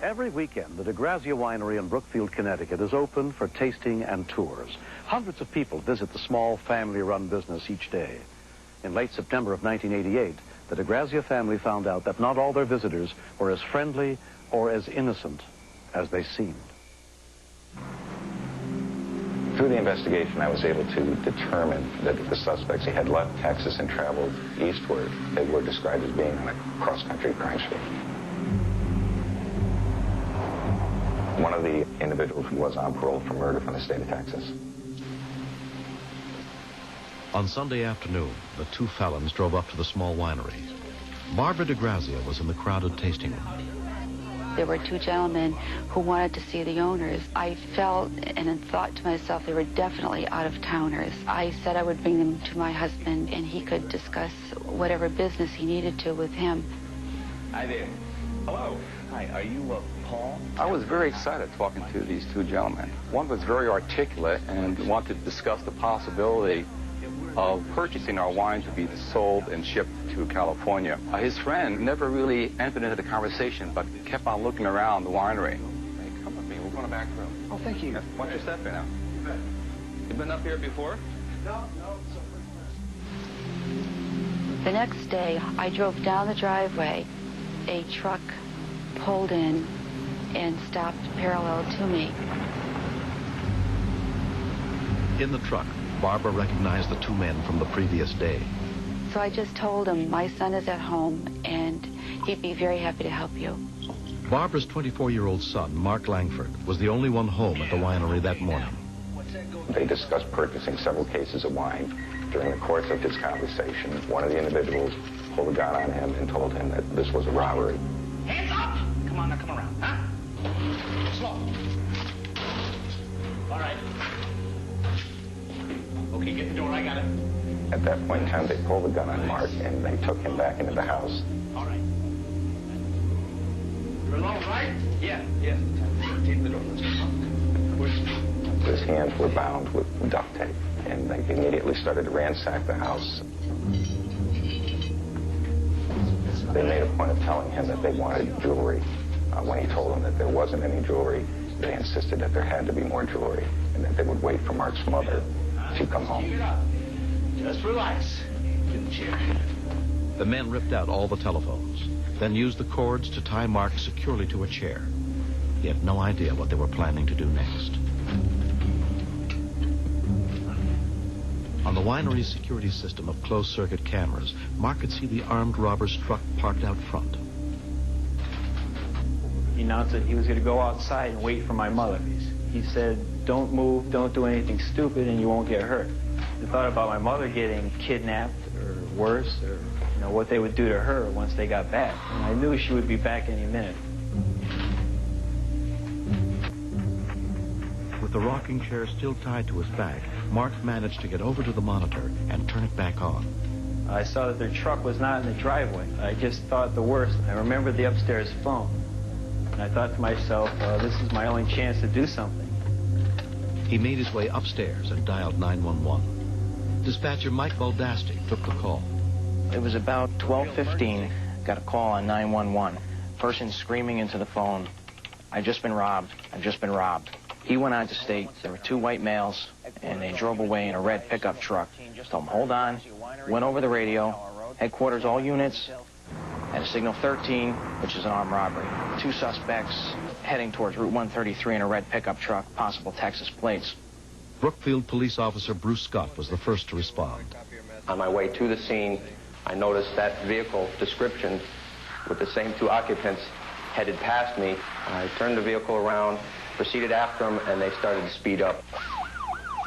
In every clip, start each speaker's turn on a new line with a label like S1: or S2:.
S1: Every weekend, the DeGrazia Winery in Brookfield, Connecticut is open for tasting and tours. Hundreds of people visit the small family-run business each day. In late September of 1988, the DeGrazia family found out that not all their visitors were as friendly or as innocent as they seemed.
S2: Through the investigation, I was able to determine that the suspects had left Texas and traveled eastward. They were described as being on a cross-country crime spree. One of the individuals was on parole for murder from the state of Texas.
S3: On Sunday afternoon, the two felons drove up to the small winery. Barbara DeGrazia was in the crowded tasting room.
S4: There were two gentlemen who wanted to see the owners. I felt and thought to myself they were definitely out-of-towners. I said I would bring them to my husband and he could discuss whatever business he needed to with him.
S5: Hi there. Hello. Hi, are you Paul?
S6: I was very excited talking to these two gentlemen. One was very articulate and wanted to discuss the possibility of purchasing our wine to be sold and shipped to California. His friend never really entered into the conversation, but kept on looking around the winery. Hey, come with me. We're going to back room.
S5: Oh, thank you.
S6: Why don't you step in now? You been up here before?
S5: No.
S4: The next day, I drove down the driveway. A truck pulled in and stopped parallel to me.
S3: In the truck, Barbara recognized the two men from the previous day.
S4: So I just told him, my son is at home and he'd be very happy to help you.
S3: Barbara's 24-year-old son, Mark Langford, was the only one home at the winery that morning.
S2: They discussed purchasing several cases of wine. During the course of his conversation, one of the individuals pulled a gun on him and told him that this was a robbery.
S5: Hands up! Come on, now come around, huh? Slow. All right. Okay, get the door, I got it.
S2: At that point in time, they pulled the gun on Mark and they took him back into the house.
S5: All right. You're alone, right? Yeah. Take the door.
S2: His hands were bound with duct tape, and they immediately started to ransack the house. They made a point of telling him that they wanted jewelry. When he told them that there wasn't any jewelry, they insisted that there had to be more jewelry and that they would wait for Mark's mother to come home.
S5: Just relax. Get the chair.
S3: The men ripped out all the telephones, then used the cords to tie Mark securely to a chair. He had no idea what they were planning to do next. On the winery's security system of closed-circuit cameras, Mark could see the armed robber's truck parked out front.
S7: He announced that he was going to go outside and wait for my mother. He said, don't move, don't do anything stupid, and you won't get hurt. I thought about my mother getting kidnapped or worse, or what they would do to her once they got back. And I knew she would be back any minute.
S3: With the rocking chair still tied to his back, Mark managed to get over to the monitor and turn it back on.
S7: I saw that their truck was not in the driveway. I just thought the worst. I remembered the upstairs phone. And I thought to myself, this is my only chance to do something.
S3: He made his way upstairs and dialed 911. Dispatcher Mike Baldasti took the call.
S8: It was about 12:15. Got a call on 911. Person screaming into the phone, I've just been robbed. I've just been robbed. He went on to state there were two white males, and they drove away in a red pickup truck. Told him, hold on. Went over the radio. Headquarters, all units. At a signal 13, which is an armed robbery. Two suspects heading towards Route 133 in a red pickup truck, possible Texas plates.
S3: Brookfield police officer Bruce Scott was the first to respond.
S9: On my way to the scene, I noticed that vehicle description with the same two occupants headed past me. I turned the vehicle around, proceeded after them, and they started to speed up.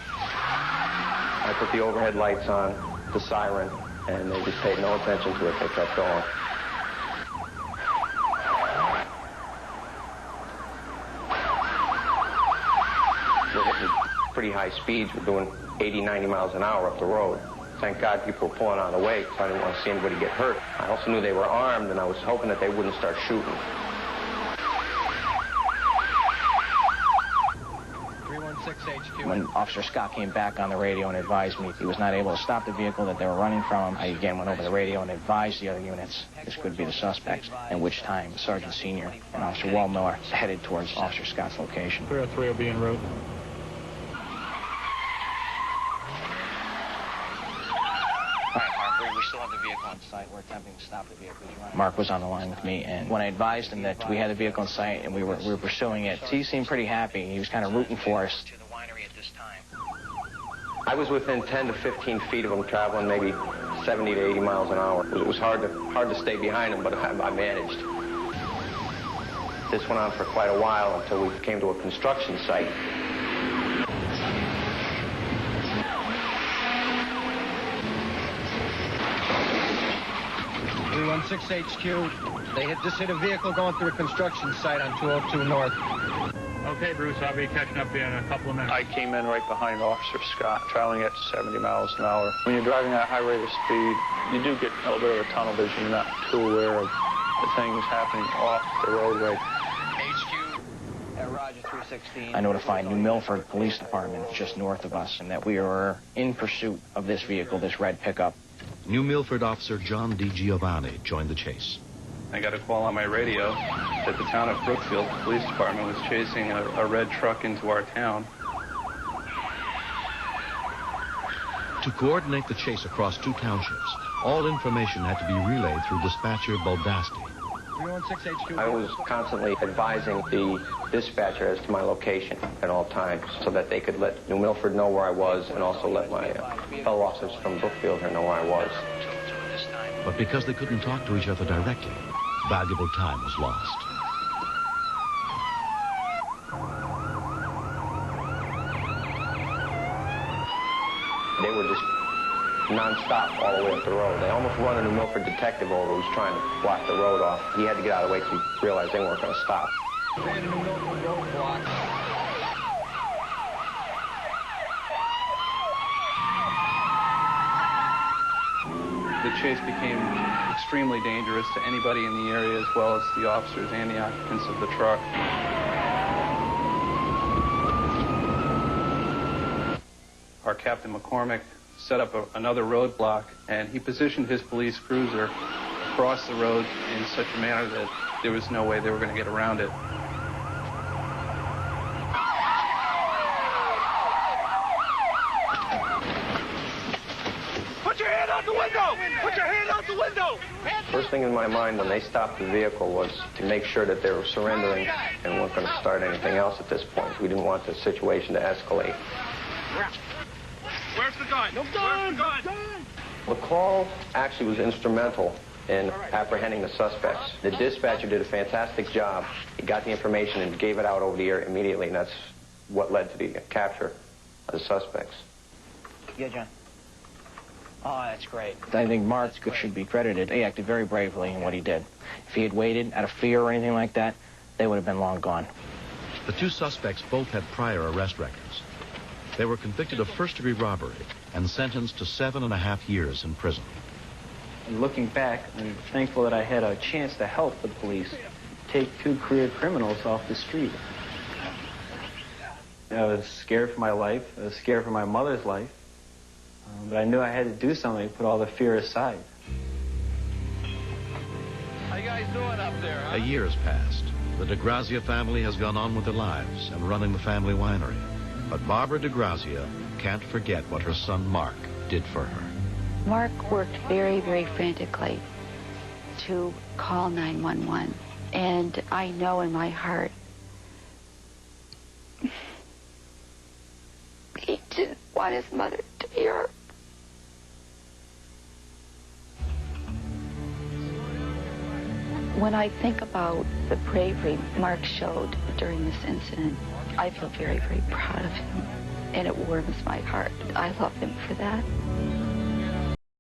S9: I put the overhead lights on, the siren, and they just paid no attention to it. They kept going. We're hitting pretty high speeds. We're doing 80, 90 miles an hour up the road. Thank God people were pulling out of the way because I didn't want to see anybody get hurt. I also knew they were armed, and I was hoping that they wouldn't start shooting.
S10: 316
S8: When Officer Scott came back on the radio and advised me he was not able to stop the vehicle that they were running from, I again went over the radio and advised the other units this could be the suspects, at which time Sergeant Senior and Officer Wallmiller headed towards Officer Scott's location.
S7: 303 will be en route.
S8: We still have the vehicle on site. We're attempting to stop the vehicle. Mark was on the line with me, and when I advised him that we had the vehicle on site and we were pursuing it, he seemed pretty happy. He was kind of rooting for us. To the winery at this time.
S9: I was within 10 to 15 feet of them, traveling maybe 70 to 80 miles an hour. It was hard to stay behind them, but I managed. This went on for quite a while until we came to a construction site.
S10: 316 HQ. They just hit a vehicle going through a construction site on 202 North.
S7: Okay, Bruce, I'll be catching up to you in a couple of minutes.
S11: I came in right behind Officer Scott, traveling at 70 miles an hour. When you're driving at a high rate of speed, you do get a little bit of a tunnel vision. You're not too aware of the things happening off the roadway.
S8: HQ at Roger 316. I notified New Milford Police Department just north of us and that we were in pursuit of this vehicle, this red pickup.
S3: New Milford officer John D. Giovanni joined the chase.
S11: I got a call on my radio that the town of Brookfield Police Department was chasing a red truck into our town.
S3: To coordinate the chase across two townships, all information had to be relayed through dispatcher Baldasti.
S10: 316 HQ.
S9: I was constantly advising the dispatcher as to my location at all times so that they could let New Milford know where I was and also let my fellow officers from Brookfield know where I was.
S3: But because they couldn't talk to each other directly, valuable time was lost.
S9: They were just non-stop all the way up the road. They almost run a New Milford detective over who was trying to block the road off. He had to get out of the way because he realized they weren't going to stop.
S11: The chase became extremely dangerous to anybody in the area as well as the officers and the occupants of the truck. Our Captain McCormick set up another roadblock, and he positioned his police cruiser across the road in such a manner that there was no way they were going to get around it.
S10: Put your hand out the window! Put your hand out the window!
S9: First thing in my mind when they stopped the vehicle was to make sure that they were surrendering and weren't going to start anything else at this point. We didn't want the situation to escalate.
S10: Where's the gun? No gun! Where's the gun?
S9: The call actually was instrumental in apprehending the suspects. The dispatcher did a fantastic job. He got the information and gave it out over the air immediately, and that's what led to the capture of the suspects.
S8: Yeah, John. Oh, that's great. I think Mark should be credited. He acted very bravely in what he did. If he had waited out of fear or anything like that, they would have been long gone.
S3: The two suspects both had prior arrest records. They were convicted of first-degree robbery and sentenced to 7.5 years in prison.
S7: And looking back, I'm thankful that I had a chance to help the police take two career criminals off the street. I was scared for my life. I was scared for my mother's life. But I knew I had to do something to put all the fear aside.
S10: How you guys doing up there, huh?
S3: A year has passed. The DeGrazia family has gone on with their lives and running the family winery. But Barbara DeGrazia can't forget what her son Mark did for her.
S4: Mark worked very, very frantically to call 911. And I know in my heart he didn't want his mother to be hurt. When I think about the bravery Mark showed during this incident, I feel very, very proud of him, and it warms my heart. I love him for that.